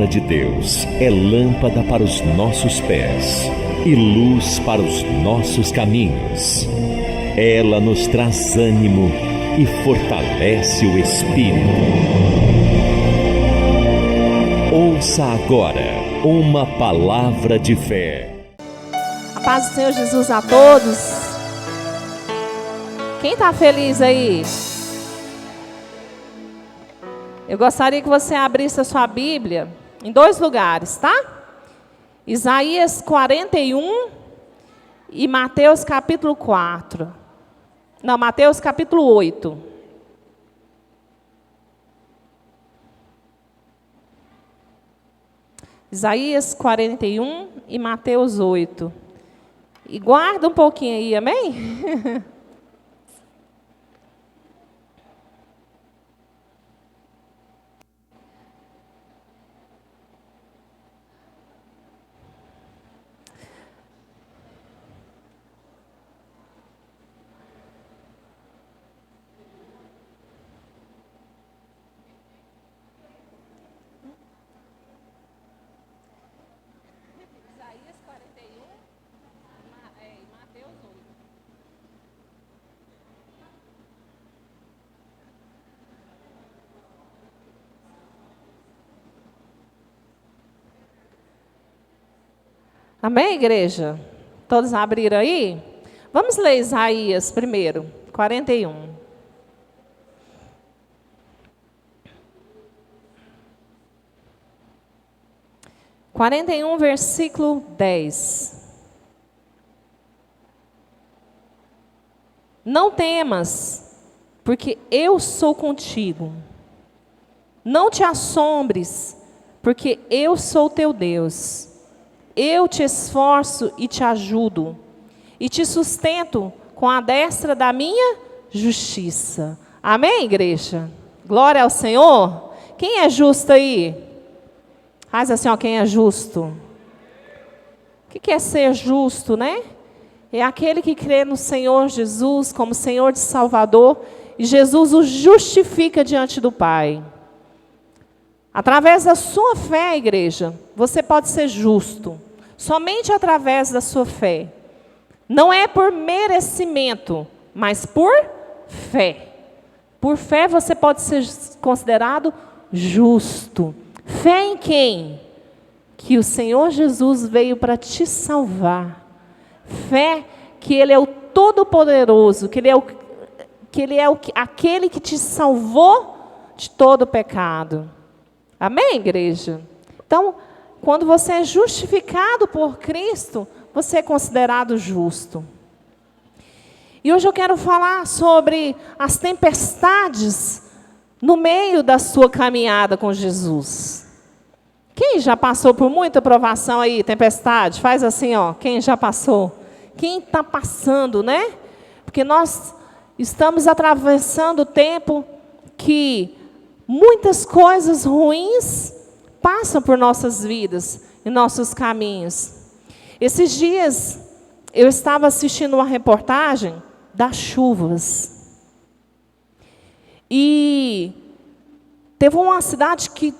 Palavra de Deus é lâmpada para os nossos pés e luz para os nossos caminhos. Ela nos traz ânimo e fortalece o espírito. Ouça agora uma palavra de fé. A paz do Senhor Jesus a todos. Quem está feliz aí? Eu gostaria que você abrisse a sua Bíblia em 2 lugares, tá? Isaías 41 e Mateus capítulo 4. Não, Mateus capítulo 8. Isaías 41 e Mateus 8. E guarda um pouquinho aí, amém? Amém, igreja? Todos abriram aí? Vamos ler Isaías primeiro, 41. Versículo 10. Não temas, porque eu sou contigo. Não te assombres, porque eu sou teu Deus. Eu te esforço e te ajudo, e te sustento com a destra da minha justiça. Amém, igreja? Glória ao Senhor. Quem é justo aí? Faz assim, ó, quem é justo? O que é ser justo, né? É aquele que crê no Senhor Jesus como Senhor de Salvador, e Jesus o justifica diante do Pai. Através da sua fé, igreja, você pode ser justo. Somente através da sua fé. Não é por merecimento, mas por fé. Por fé você pode ser considerado justo. Fé em quem? Que o Senhor Jesus veio para te salvar. Fé que Ele é o Todo-Poderoso, que Ele é aquele que te salvou de todo o pecado. Amém, igreja? Então, quando você é justificado por Cristo, você é considerado justo. E hoje eu quero falar sobre as tempestades no meio da sua caminhada com Jesus. Quem já passou por muita provação aí, tempestade? Faz assim, ó, quem já passou? Quem está passando, né? Porque nós estamos atravessando o tempo que muitas coisas ruins passam por nossas vidas e nossos caminhos. Esses dias eu estava assistindo uma reportagem das chuvas. E teve uma cidade que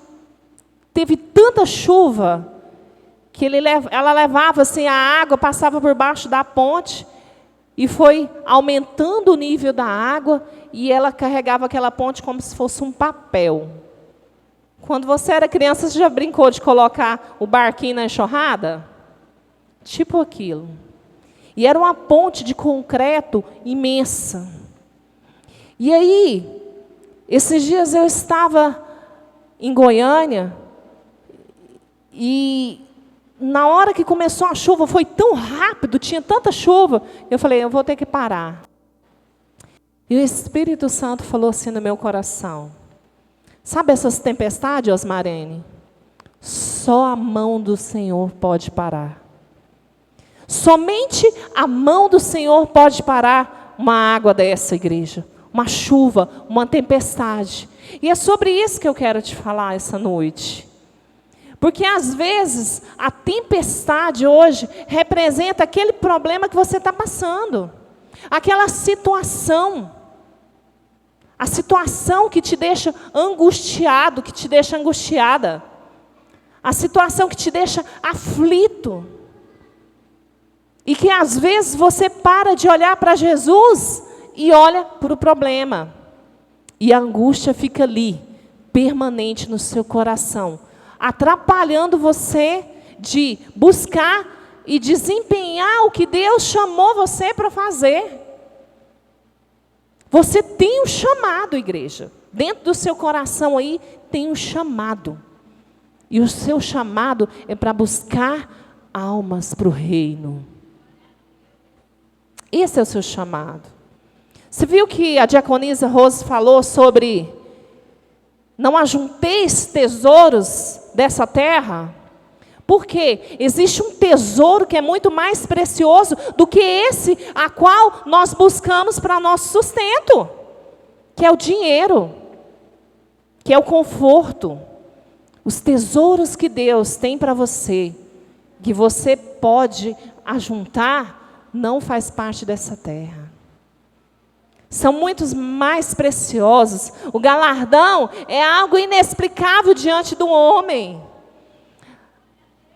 teve tanta chuva que ela levava assim, a água passava por baixo da ponte e foi aumentando o nível da água e ela carregava aquela ponte como se fosse um papel. Quando você era criança, você já brincou de colocar o barquinho na enxurrada? Tipo aquilo. E era uma ponte de concreto imensa. E aí, esses dias eu estava em Goiânia e na hora que começou a chuva, foi tão rápido, tinha tanta chuva, eu falei, eu vou ter que parar. E o Espírito Santo falou assim no meu coração, sabe essas tempestades, Osmarene? Só a mão do Senhor pode parar. Somente a mão do Senhor pode parar uma água dessa, igreja. Uma chuva, uma tempestade. E é sobre isso que eu quero te falar essa noite. Porque às vezes a tempestade hoje representa aquele problema que você está passando. Aquela situação. A situação que te deixa angustiado, que te deixa angustiada. a situação que te deixa aflito, e que às vezes você para de olhar para Jesus e olha para o problema. E a angústia fica ali, permanente no seu coração, atrapalhando você de buscar e desempenhar o que Deus chamou você para fazer. Você tem um chamado, igreja. Dentro do seu coração aí tem um chamado. E o seu chamado é para buscar almas para o reino. Esse é o seu chamado. Você viu que a diaconisa Rose falou sobre não ajunteis tesouros dessa terra? Porque existe um tesouro que é muito mais precioso do que esse a qual nós buscamos para nosso sustento, que é o dinheiro, que é o conforto. Os tesouros que Deus tem para você, que você pode ajuntar, não faz parte dessa terra. São muitos mais preciosos. O galardão é algo inexplicável diante do homem.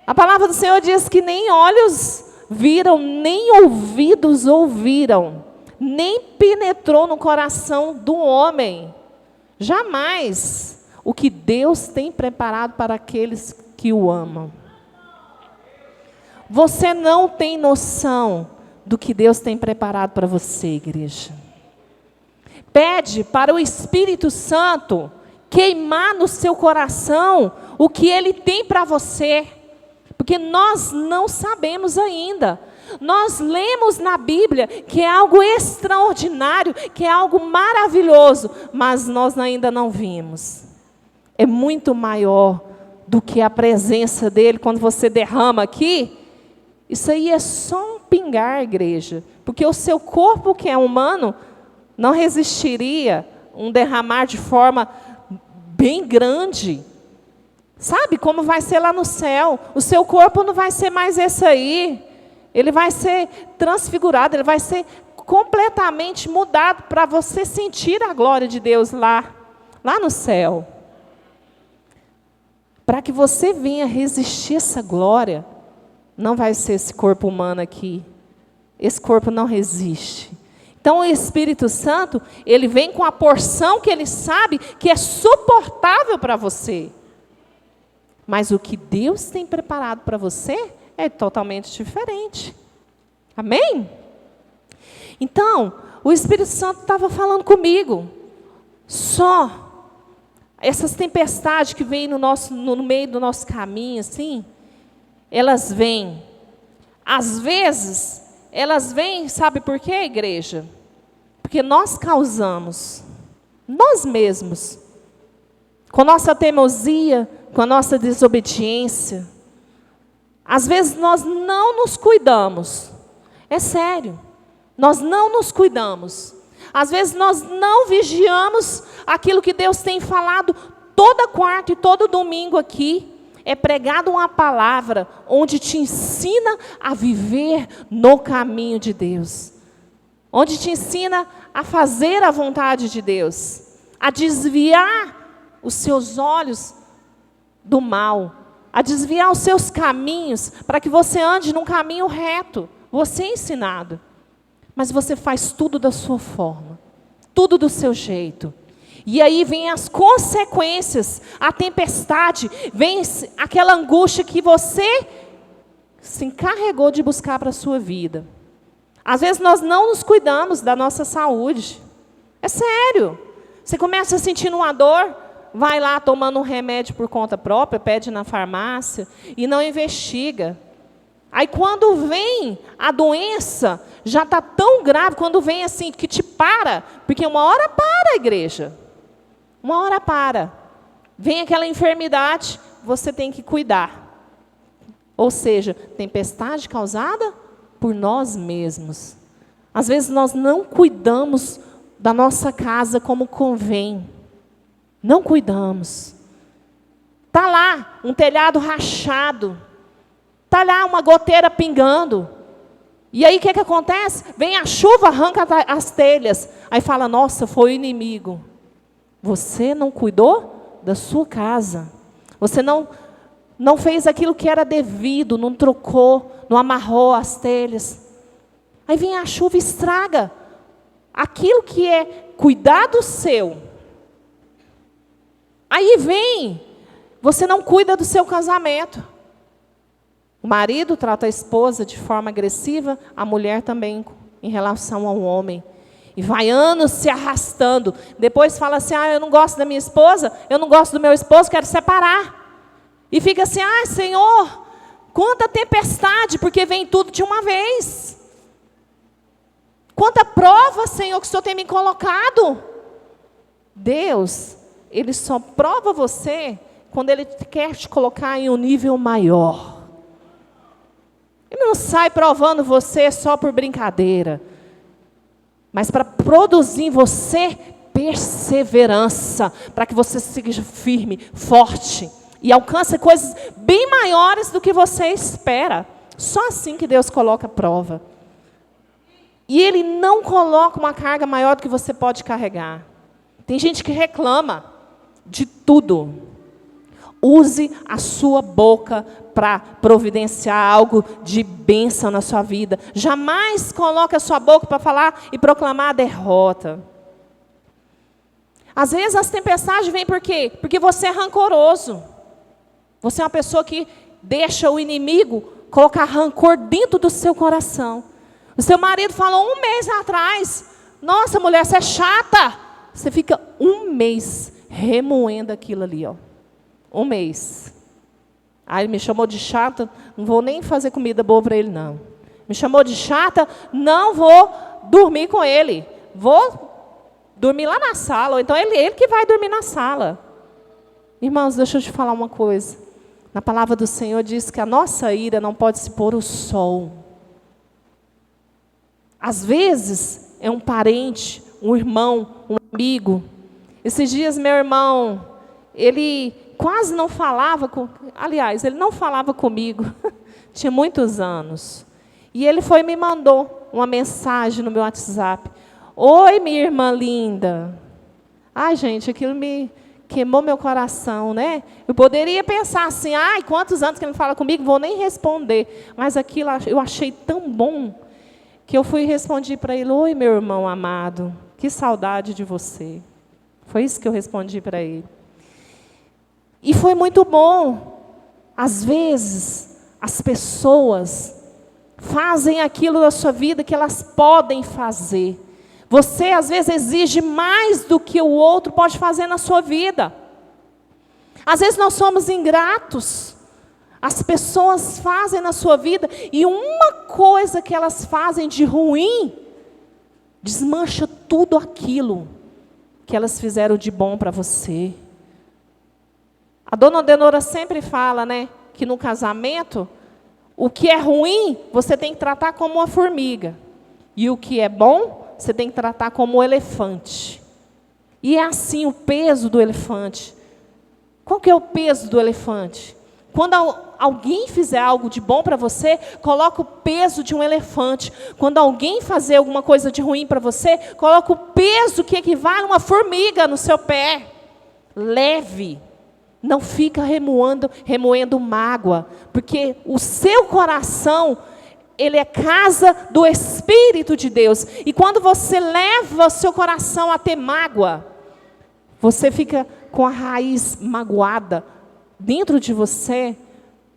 A palavra do Senhor diz que nem olhos viram, nem ouvidos ouviram, nem penetrou no coração do homem. Jamais o que Deus tem preparado para aqueles que o amam. Você não tem noção do que Deus tem preparado para você, igreja. Pede para o Espírito Santo queimar no seu coração o que Ele tem para você. Porque nós não sabemos ainda. Nós lemos na Bíblia que é algo extraordinário, que é algo maravilhoso, mas nós ainda não vimos. É muito maior do que a presença dEle. Quando você derrama aqui, isso aí é só um pingar, igreja. Porque o seu corpo, que é humano, não resistiria um derramar de forma bem grande. Sabe como vai ser lá no céu? O seu corpo não vai ser mais esse aí. Ele vai ser transfigurado, ele vai ser completamente mudado para você sentir a glória de Deus lá no céu. Para que você venha resistir essa glória, não vai ser esse corpo humano aqui. Esse corpo não resiste. Então o Espírito Santo, ele vem com a porção que ele sabe que é suportável para você. Mas o que Deus tem preparado para você é totalmente diferente. Amém? Então, o Espírito Santo estava falando comigo. Só essas tempestades que vêm no meio do nosso caminho, assim, elas vêm. Às vezes, elas vêm, sabe por quê, igreja? Porque nós causamos, nós mesmos, com nossa teimosia, com a nossa desobediência. Às vezes nós não nos cuidamos. É sério. Nós não nos cuidamos. Às vezes nós não vigiamos aquilo que Deus tem falado toda quarta e todo domingo aqui. É pregado uma palavra onde te ensina a viver no caminho de Deus. Onde te ensina a fazer a vontade de Deus. A desviar os seus olhos do mal. A desviar os seus caminhos para que você ande num caminho reto. Você é ensinado. Mas você faz tudo da sua forma. Tudo do seu jeito. E aí vem as consequências, a tempestade, vem aquela angústia que você se encarregou de buscar para a sua vida. Às vezes nós não nos cuidamos da nossa saúde. É sério. Você começa a sentir uma dor, vai lá tomando um remédio por conta própria, pede na farmácia e não investiga. Aí quando vem a doença, já está tão grave, quando vem assim, que te para, porque uma hora para, igreja. Uma hora para. Vem aquela enfermidade, você tem que cuidar. Ou seja, tempestade causada por nós mesmos. Às vezes nós não cuidamos da nossa casa como convém. Não cuidamos. Está lá um telhado rachado. Está lá uma goteira pingando. E aí o que acontece? Vem a chuva, arranca as telhas. Aí fala, nossa, foi o inimigo. Você não cuidou da sua casa. Você não não fez aquilo que era devido, não trocou, não amarrou as telhas. Aí vem a chuva e estraga aquilo que é cuidado seu. Aí vem, você não cuida do seu casamento. O marido trata a esposa de forma agressiva, a mulher também em relação ao homem. E vai anos se arrastando. Depois fala assim, eu não gosto da minha esposa, eu não gosto do meu esposo, quero separar. E fica assim, Senhor, quanta tempestade, porque vem tudo de uma vez. Quanta prova, Senhor, que o Senhor tem me colocado. Deus, Ele só prova você quando Ele quer te colocar em um nível maior. Ele não sai provando você só por brincadeira, mas para produzir em você perseverança, para que você seja firme, forte, e alcance coisas bem maiores do que você espera. Só assim que Deus coloca a prova. E Ele não coloca uma carga maior do que você pode carregar. Tem gente que reclama de tudo. Use a sua boca para providenciar algo de bênção na sua vida. Jamais coloque a sua boca para falar e proclamar a derrota. Às vezes as tempestades vêm por quê? Porque você é rancoroso. Você é uma pessoa que deixa o inimigo colocar rancor dentro do seu coração. O seu marido falou 1 mês atrás, nossa mulher, você é chata. Você fica 1 mês remoendo aquilo ali, 1 mês. Aí ele me chamou de chata, não vou nem fazer comida boa para ele, não. Me chamou de chata, não vou dormir com ele. Vou dormir lá na sala, ou então ele que vai dormir na sala. Irmãos, deixa eu te falar uma coisa. Na palavra do Senhor diz que a nossa ira não pode se pôr o sol. Às vezes, é um parente, um irmão, um amigo. Esses dias, meu irmão, ele quase não falava, aliás, ele não falava comigo, tinha muitos anos. E ele foi e me mandou uma mensagem no meu WhatsApp. Oi, minha irmã linda. Ai, gente, aquilo me queimou meu coração, né? Eu poderia pensar assim, quantos anos que ele não fala comigo, vou nem responder. Mas aquilo eu achei tão bom, que eu fui e respondi para ele, oi, meu irmão amado, que saudade de você. Foi isso que eu respondi para ele. E foi muito bom. Às vezes, as pessoas fazem aquilo na sua vida que elas podem fazer. Você, às vezes, exige mais do que o outro pode fazer na sua vida. Às vezes, nós somos ingratos. As pessoas fazem na sua vida e uma coisa que elas fazem de ruim desmancha tudo aquilo que elas fizeram de bom para você. A dona Odenora sempre fala, né, que no casamento, o que é ruim, você tem que tratar como uma formiga. E o que é bom, você tem que tratar como um elefante. E é assim o peso do elefante. Qual que é o peso do elefante? Quando alguém fizer algo de bom para você, coloca o peso de um elefante. Quando alguém fazer alguma coisa de ruim para você, coloca o peso que equivale a uma formiga no seu pé. Leve. Não fica remoendo mágoa. Porque o seu coração, ele é casa do Espírito de Deus. E quando você leva o seu coração a ter mágoa, você fica com a raiz magoada dentro de você,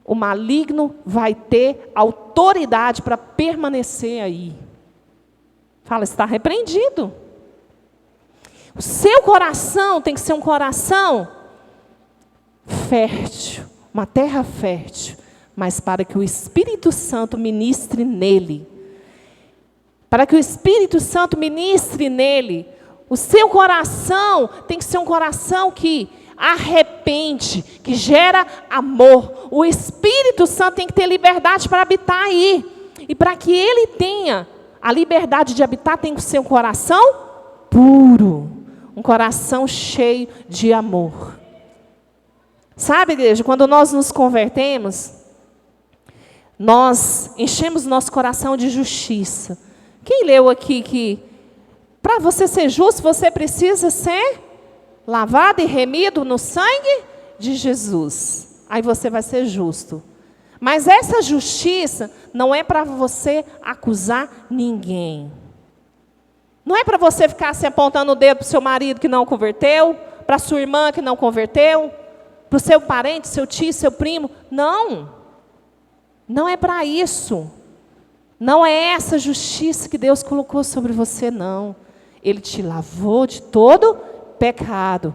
o maligno vai ter autoridade para permanecer aí. Fala, está repreendido. O seu coração tem que ser um coração fértil, uma terra fértil, mas para que o Espírito Santo ministre nele. Para que o Espírito Santo ministre nele, o seu coração tem que ser um coração que arrepende, que gera amor. O Espírito Santo tem que ter liberdade para habitar aí. E para que ele tenha a liberdade de habitar, tem que ser um coração puro, um coração cheio de amor. Sabe, igreja, quando nós nos convertemos, nós enchemos nosso coração de justiça. Quem leu aqui que para você ser justo, você precisa ser lavado e remido no sangue de Jesus. aí você vai ser justo. Mas essa justiça não é para você acusar ninguém. Não é para você ficar se apontando o dedo para o seu marido que não converteu, para a sua irmã que não converteu, para o seu parente, seu tio, seu primo. Não. Não é para isso. Não é essa justiça que Deus colocou sobre você, não. Ele te lavou de todo pecado.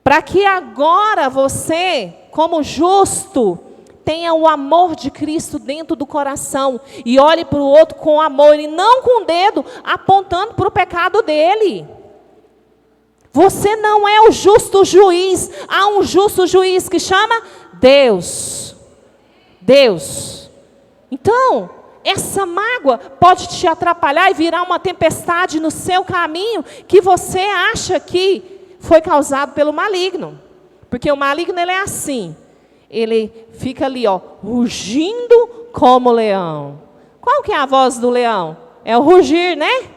Para que agora você, como justo, tenha o amor de Cristo dentro do coração e olhe para o outro com amor e não com o dedo apontando para o pecado dele. Você não é o justo juiz. Há um justo juiz que chama Deus. Deus. Então, essa mágoa pode te atrapalhar e virar uma tempestade no seu caminho que você acha que foi causado pelo maligno. Porque o maligno, ele é assim. Ele fica ali, ó, rugindo como leão. Qual que é a voz do leão? É o rugir, né?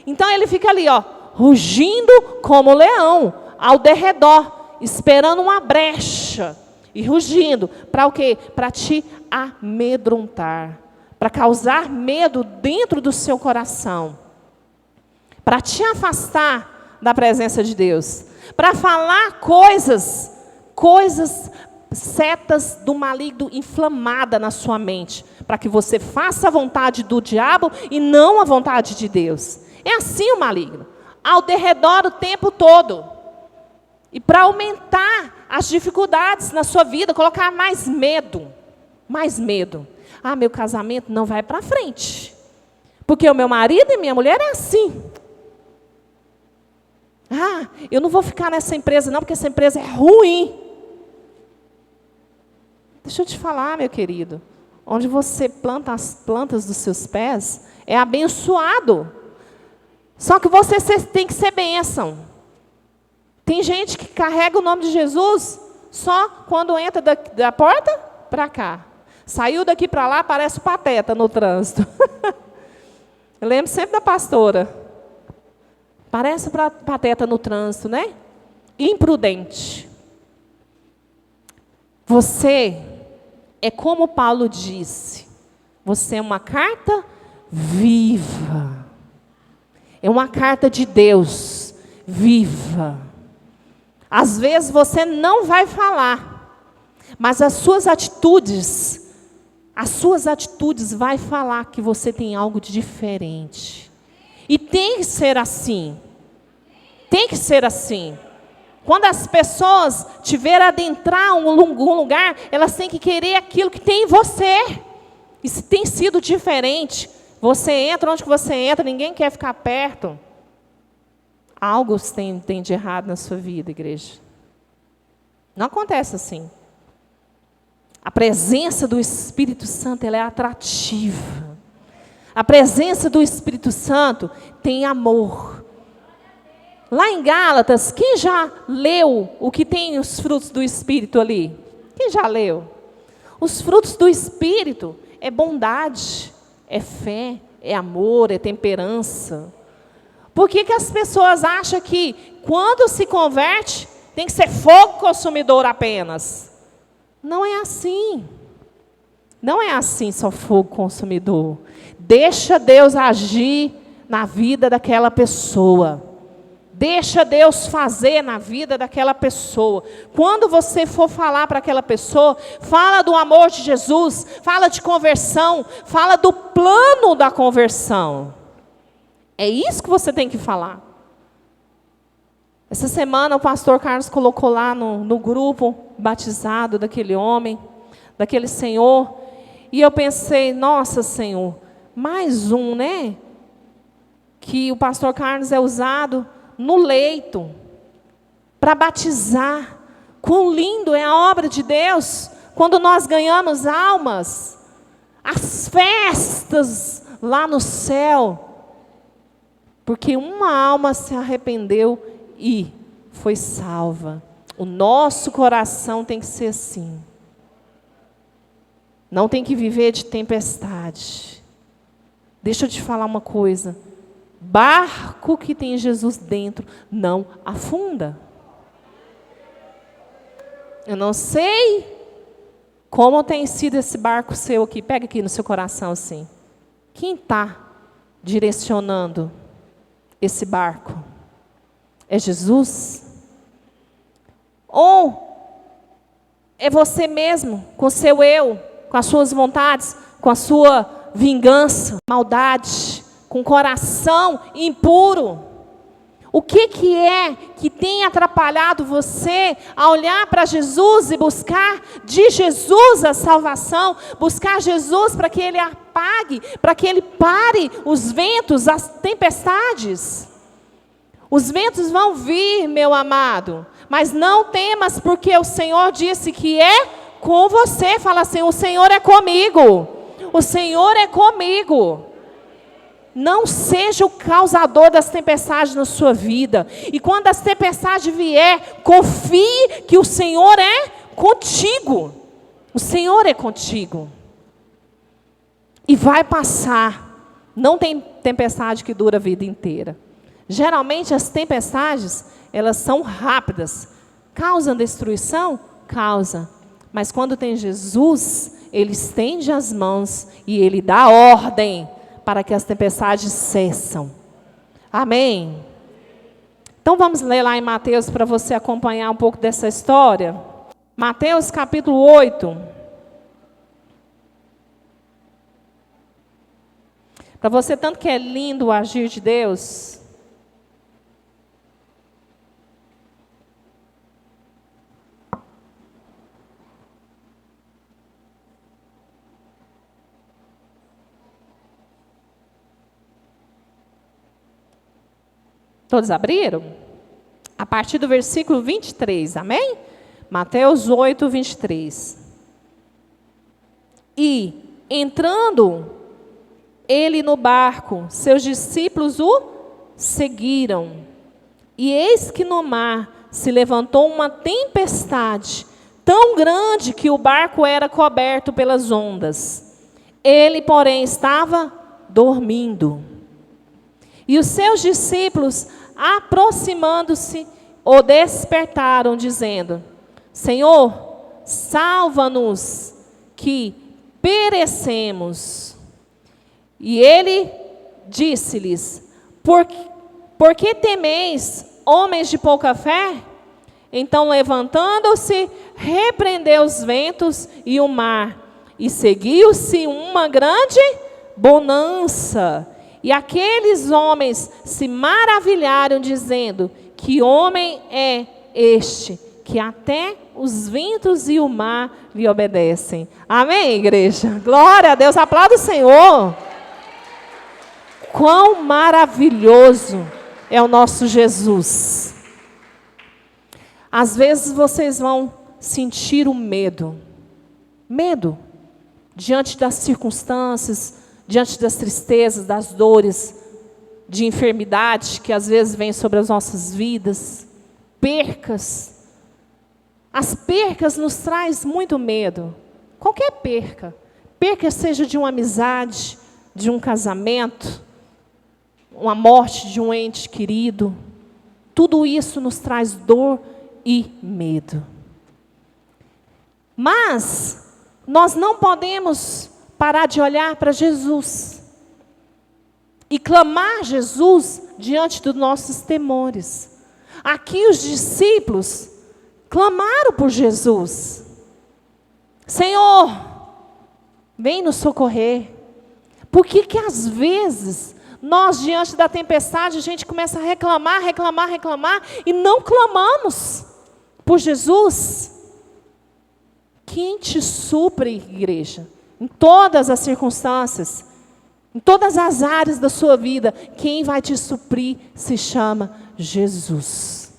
Então ele fica ali, ó, rugindo como leão, ao derredor, esperando uma brecha. E rugindo, para o quê? Para te amedrontar. Para causar medo dentro do seu coração. Para te afastar da presença de Deus. Para falar coisas setas do maligno inflamada na sua mente, para que você faça a vontade do diabo e não a vontade de Deus. É assim o maligno, ao derredor o tempo todo. E para aumentar as dificuldades na sua vida, colocar mais medo. Mais medo. Ah, meu casamento não vai para frente. Porque o meu marido e minha mulher é assim. Ah, eu não vou ficar nessa empresa não, porque essa empresa é ruim. Deixa eu te falar, meu querido, onde você planta as plantas dos seus pés, é abençoado. Só que você tem que ser bênção. Tem gente que carrega o nome de Jesus só quando entra da porta para cá. Saiu daqui para lá, parece Pateta no trânsito. Eu lembro sempre da pastora. Parece Pateta no trânsito, né? Imprudente. Você é como Paulo disse, você é uma carta viva. É uma carta de Deus, viva. Às vezes você não vai falar, mas as suas atitudes vai falar que você tem algo de diferente. E tem que ser assim. Tem que ser assim. Quando as pessoas te verem adentrar um lugar, elas têm que querer aquilo que tem em você. E se tem sido diferente, você entra onde você entra, ninguém quer ficar perto. Algo tem de errado na sua vida, igreja. Não acontece assim. A presença do Espírito Santo, ela é atrativa. A presença do Espírito Santo tem amor. Lá em Gálatas, quem já leu o que tem os frutos do Espírito ali? Quem já leu? Os frutos do Espírito é bondade, é fé, é amor, é temperança. Por que as pessoas acham que quando se converte, tem que ser fogo consumidor apenas? Não é assim. Não é assim só fogo consumidor. Deixa Deus agir na vida daquela pessoa. Deixa Deus fazer na vida daquela pessoa. Quando você for falar para aquela pessoa, fala do amor de Jesus, fala de conversão, fala do plano da conversão. É isso que você tem que falar. Essa semana o pastor Carlos colocou lá no grupo batizado daquele homem, daquele senhor. E eu pensei, nossa Senhor, mais um, né? Que o pastor Carlos é usado no leito, para batizar. Quão lindo é a obra de Deus, quando nós ganhamos almas, as festas lá no céu, porque uma alma se arrependeu e foi salva. O nosso coração tem que ser assim. Não tem que viver de tempestade. Deixa eu te falar uma coisa. Barco que tem Jesus dentro não afunda. Eu não sei Como tem sido esse barco seu aqui? Pega aqui no seu coração assim. Quem está direcionando esse barco? É Jesus? Ou é você mesmo, com seu eu, com as suas vontades, com a sua vingança, maldade, com o coração impuro? O que é que tem atrapalhado você a olhar para Jesus e buscar de Jesus a salvação, buscar Jesus para que Ele apague, para que Ele pare os ventos, as tempestades? Os ventos vão vir, meu amado, mas não temas, porque o Senhor disse que é com você. Fala assim: o Senhor é comigo, o Senhor é comigo. Não seja o causador das tempestades na sua vida. E quando as tempestades vier, confie que o Senhor é contigo. O Senhor é contigo. E vai passar. Não tem tempestade que dura a vida inteira. Geralmente as tempestades, elas são rápidas. Causam destruição? Causa. Mas quando tem Jesus, Ele estende as mãos e Ele dá ordem para que as tempestades cessam. Amém? Então vamos ler lá em Mateus para você acompanhar um pouco dessa história. Mateus capítulo 8. Para você tanto que é lindo o agir de Deus. Todos abriram? A partir do versículo 23, amém? Mateus 8, 23. E, entrando ele no barco, seus discípulos o seguiram. E eis que no mar se levantou uma tempestade tão grande que o barco era coberto pelas ondas. Ele, porém, estava dormindo. E os seus discípulos, aproximando-se, o despertaram, dizendo: Senhor, salva-nos, que perecemos. E ele disse-lhes: Por que temeis, homens de pouca fé? Então, levantando-se, repreendeu os ventos e o mar, e seguiu-se uma grande bonança. E aqueles homens se maravilharam, dizendo: que homem é este, que até os ventos e o mar lhe obedecem. Amém, igreja? Glória a Deus, aplauda o Senhor. Quão maravilhoso é o nosso Jesus. Às vezes vocês vão sentir o medo. Medo diante das circunstâncias, diante das tristezas, das dores, de enfermidade que às vezes vem sobre as nossas vidas, percas. As percas nos traz muito medo. Qualquer perca. Perca seja de uma amizade, de um casamento, uma morte de um ente querido. Tudo isso nos traz dor e medo. Mas nós não podemos parar de olhar para Jesus e clamar Jesus diante dos nossos temores. Aqui os discípulos clamaram por Jesus. Senhor, vem nos socorrer. Por que que às vezes nós, diante da tempestade, a gente começa a reclamar e não clamamos por Jesus? Quem te supre, igreja? Em todas as circunstâncias, em todas as áreas da sua vida, quem vai te suprir se chama Jesus.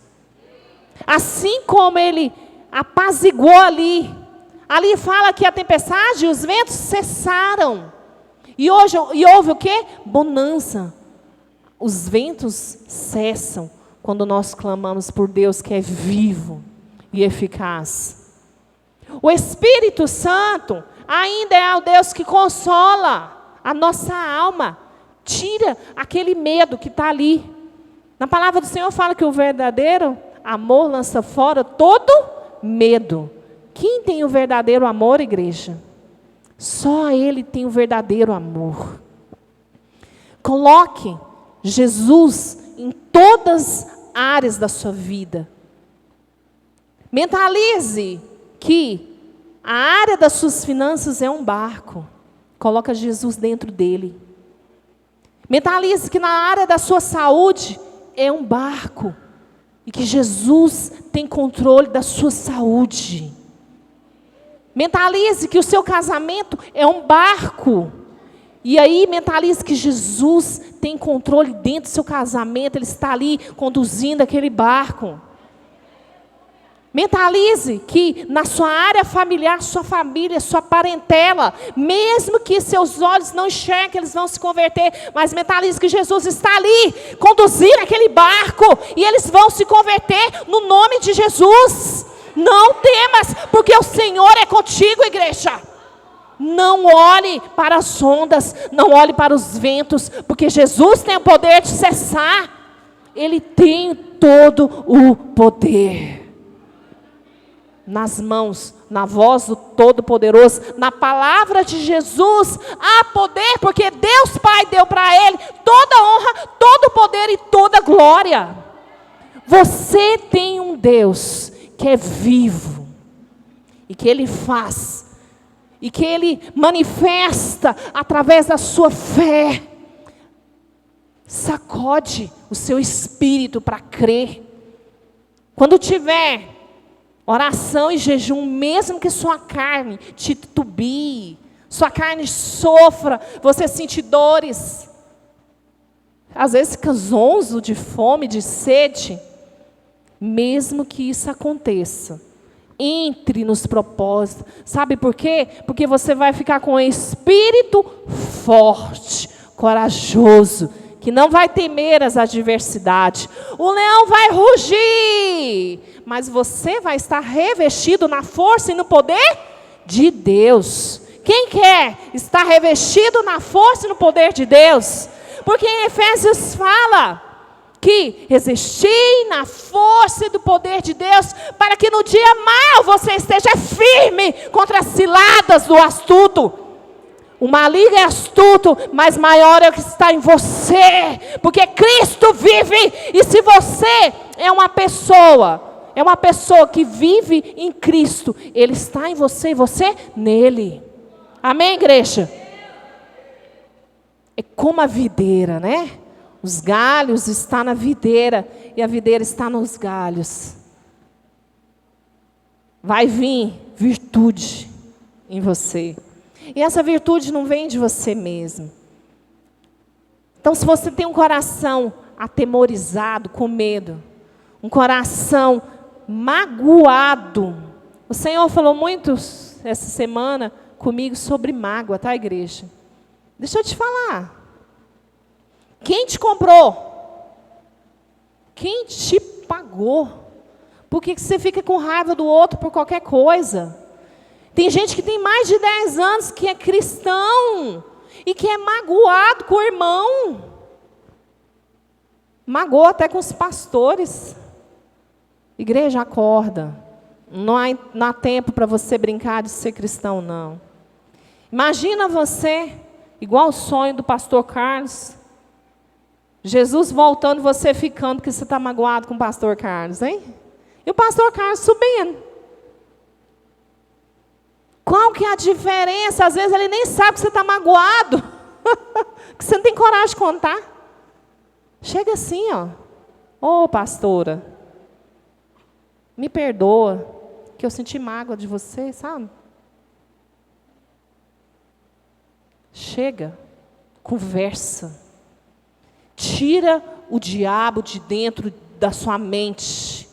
Assim como Ele apaziguou ali fala que a tempestade e os ventos cessaram. E houve o quê? Bonança. Os ventos cessam quando nós clamamos por Deus que é vivo e eficaz. O Espírito Santo ainda é o Deus que consola a nossa alma, tira aquele medo que está ali. Na palavra do Senhor fala que o verdadeiro amor lança fora todo medo. Quem tem o verdadeiro amor, igreja? Só Ele tem o verdadeiro amor. Coloque Jesus em todas as áreas da sua vida. Mentalize que a área das suas finanças é um barco. Coloca Jesus dentro dele. Mentalize que na área da sua saúde é um barco. E que Jesus tem controle da sua saúde. Mentalize que o seu casamento é um barco. E aí mentalize que Jesus tem controle dentro do seu casamento. Ele está ali conduzindo aquele barco. Mentalize que na sua área familiar, sua família, sua parentela, mesmo que seus olhos não enxerguem, eles vão se converter, mas mentalize que Jesus está ali, conduzindo aquele barco, e eles vão se converter no nome de Jesus. Não temas, porque o Senhor é contigo, igreja. Não olhe para as ondas, não olhe para os ventos, porque Jesus tem o poder de cessar. Ele tem todo o poder. Nas mãos, na voz do Todo-Poderoso, na palavra de Jesus, há poder, porque Deus Pai deu para Ele toda honra, todo poder e toda glória. Você tem um Deus que é vivo, e que Ele faz, e que Ele manifesta através da sua fé. Sacode o seu espírito para crer. Quando tiver oração e jejum, mesmo que sua carne titubie, sua carne sofra, você sente dores, às vezes fica zonzo de fome, de sede, mesmo que isso aconteça, entre nos propósitos. Sabe por quê? Porque você vai ficar com o espírito forte, corajoso, que não vai temer as adversidades. O leão vai rugir, mas você vai estar revestido na força e no poder de Deus. Quem quer estar revestido na força e no poder de Deus? Porque em Efésios fala que resistir na força e do poder de Deus, para que no dia mau você esteja firme contra as ciladas do astuto. O maligno é astuto, mas maior é o que está em você, porque Cristo vive, e se você é uma pessoa que vive em Cristo, Ele está em você e você nele. Amém, igreja? É como a videira, né? Os galhos estão na videira, e a videira está nos galhos. Vai vir virtude em você. E essa virtude não vem de você mesmo. Então, se você tem um coração atemorizado, com medo, um coração magoado, o Senhor falou muito essa semana comigo sobre mágoa, tá, igreja? Deixa eu te falar. Quem te comprou? Quem te pagou? Por que você fica com raiva do outro por qualquer coisa? Tem gente que tem mais de 10 anos que é cristão e que é magoado com o irmão. Magoa até com os pastores. Igreja, acorda. Não há tempo para você brincar de ser cristão, não. Imagina você, igual o sonho do pastor Carlos. Jesus voltando e você ficando porque você está magoado com o pastor Carlos, hein? E o pastor Carlos subindo. Qual que é a diferença? Às vezes ele nem sabe que você está magoado. Que você não tem coragem de contar. Chega assim, ó. Ô, pastora, me perdoa, que eu senti mágoa de você, sabe? Chega, conversa. Tira o diabo de dentro da sua mente.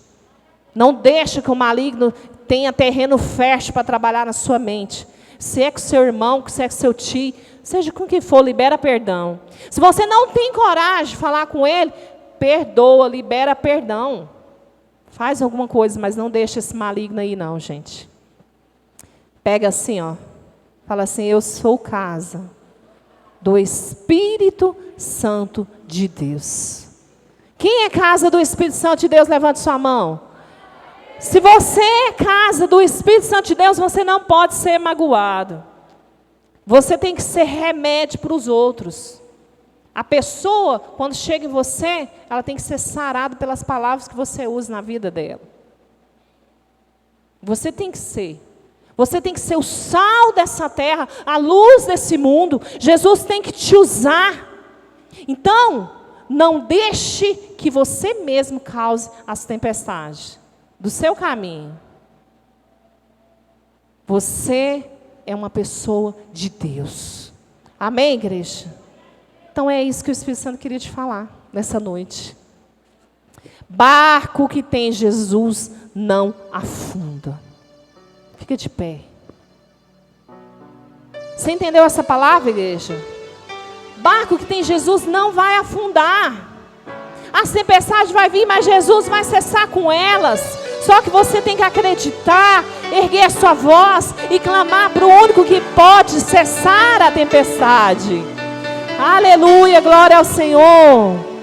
Não deixa que o maligno tenha terreno fértil para trabalhar na sua mente. Se é com seu irmão, se é com seu tio, seja com quem for, libera perdão. Se você não tem coragem de falar com ele, perdoa, libera perdão. Faz alguma coisa, mas não deixa esse maligno aí não, gente. Pega assim, ó. Fala assim, eu sou casa do Espírito Santo de Deus. Quem é casa do Espírito Santo de Deus? Levante sua mão. Se você é casa do Espírito Santo de Deus, você não pode ser magoado. Você tem que ser remédio para os outros. A pessoa, quando chega em você, ela tem que ser sarada pelas palavras que você usa na vida dela. Você tem que ser. Você tem que ser o sal dessa terra, a luz desse mundo. Jesus tem que te usar. Então, não deixe que você mesmo cause as tempestades do seu caminho. Você é uma pessoa de Deus. Amém, igreja? Então é isso que o Espírito Santo queria te falar nessa noite. Barco que tem Jesus não afunda. Fica de pé. Você entendeu essa palavra, igreja? Barco que tem Jesus não vai afundar. As tempestades vai vir, mas Jesus vai cessar com elas. Só que você tem que acreditar, erguer a sua voz e clamar para o único que pode cessar a tempestade. Aleluia, glória ao Senhor.